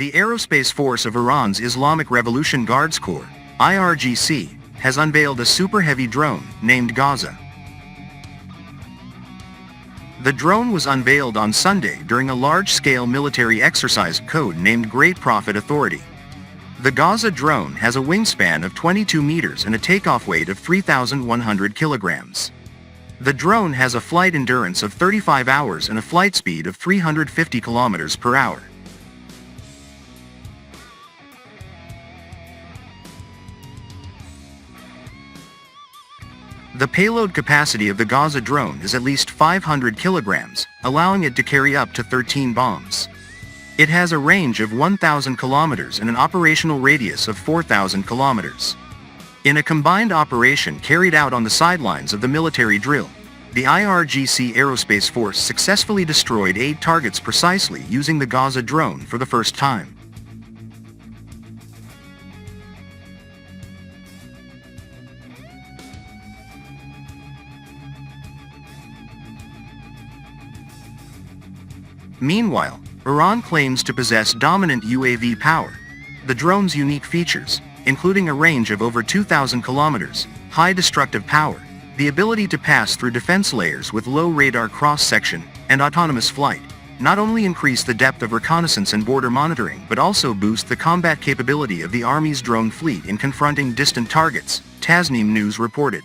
The Aerospace Force of Iran's Islamic Revolution Guards Corps, IRGC, has unveiled a super heavy drone named Gaza. The drone was unveiled on Sunday during a large-scale military exercise code-named Great Prophet Authority. The Gaza drone has a wingspan of 22 meters and a takeoff weight of 3,100 kilograms. The drone has a flight endurance of 35 hours and a flight speed of 350 kilometers per hour. The payload capacity of the Gaza drone is at least 500 kilograms, allowing it to carry up to 13 bombs. It has a range of 1,000 kilometers and an operational radius of 4,000 kilometers. In a combined operation carried out on the sidelines of the military drill, the IRGC Aerospace Force successfully destroyed 8 targets precisely using the Gaza drone for the first time. Meanwhile, Iran claims to possess dominant UAV power. The drone's unique features, including a range of over 2,000 kilometers, high destructive power, the ability to pass through defense layers with low radar cross-section, and autonomous flight, not only increase the depth of reconnaissance and border monitoring but also boost the combat capability of the Army's drone fleet in confronting distant targets, Tasnim News reported.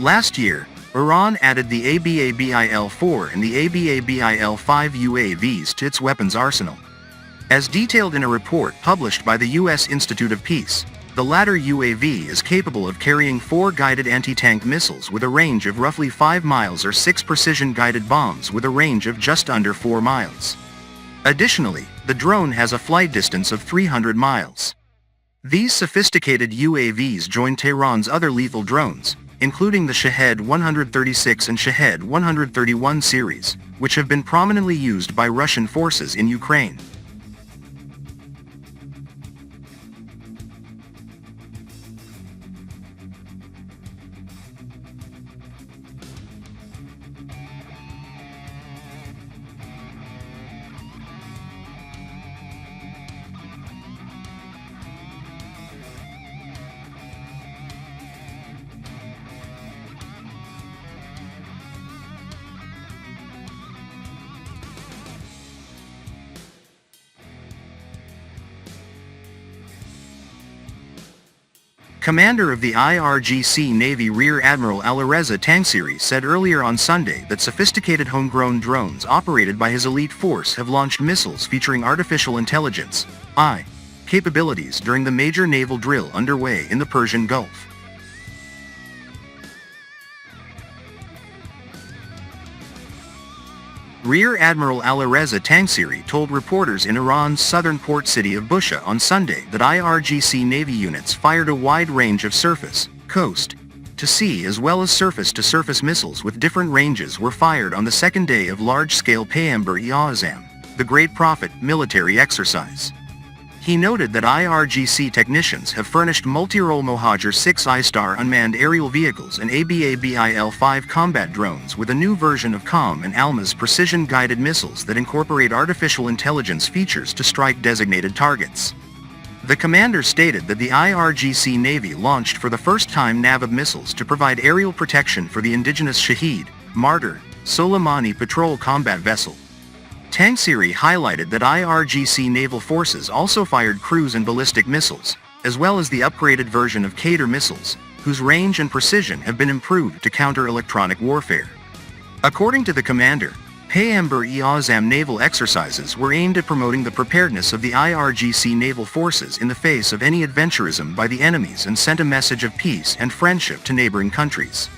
Last year, Iran added the ABABIL-4 and the ABABIL-5 UAVs to its weapons arsenal. As detailed in a report published by the U.S. Institute of Peace, the latter UAV is capable of carrying 4 guided anti-tank missiles with a range of roughly 5 miles or 6 precision-guided bombs with a range of just under 4 miles. Additionally, the drone has a flight distance of 300 miles. These sophisticated UAVs join Tehran's other lethal drones, including the Shahed 136 and Shahed 131 series, which have been prominently used by Russian forces in Ukraine. Commander of the IRGC Navy Rear Admiral Alireza Tangsiri said earlier on Sunday that sophisticated homegrown drones operated by his elite force have launched missiles featuring artificial intelligence (AI) capabilities during the major naval drill underway in the Persian Gulf. Rear Admiral Alireza Tangsiri told reporters in Iran's southern port city of Bushehr on Sunday that IRGC Navy units fired a wide range of surface, coast, to sea as well as surface-to-surface missiles with different ranges were fired on the second day of large-scale Peygamber-e-Azam, the Great Prophet, military exercise. He noted that IRGC technicians have furnished multi-role Mohajer 6 I-Star unmanned aerial vehicles and ABABIL-5 combat drones with a new version of QAM and ALMA's precision-guided missiles that incorporate artificial intelligence features to strike designated targets. The commander stated that the IRGC Navy launched for the first time Naval missiles to provide aerial protection for the indigenous Shahed, Martyr, Soleimani patrol combat vessel. Tangsiri highlighted that IRGC naval forces also fired cruise and ballistic missiles, as well as the upgraded version of Qatar missiles, whose range and precision have been improved to counter electronic warfare. According to the commander, Peygamber-e-Azam naval exercises were aimed at promoting the preparedness of the IRGC naval forces in the face of any adventurism by the enemies and sent a message of peace and friendship to neighboring countries.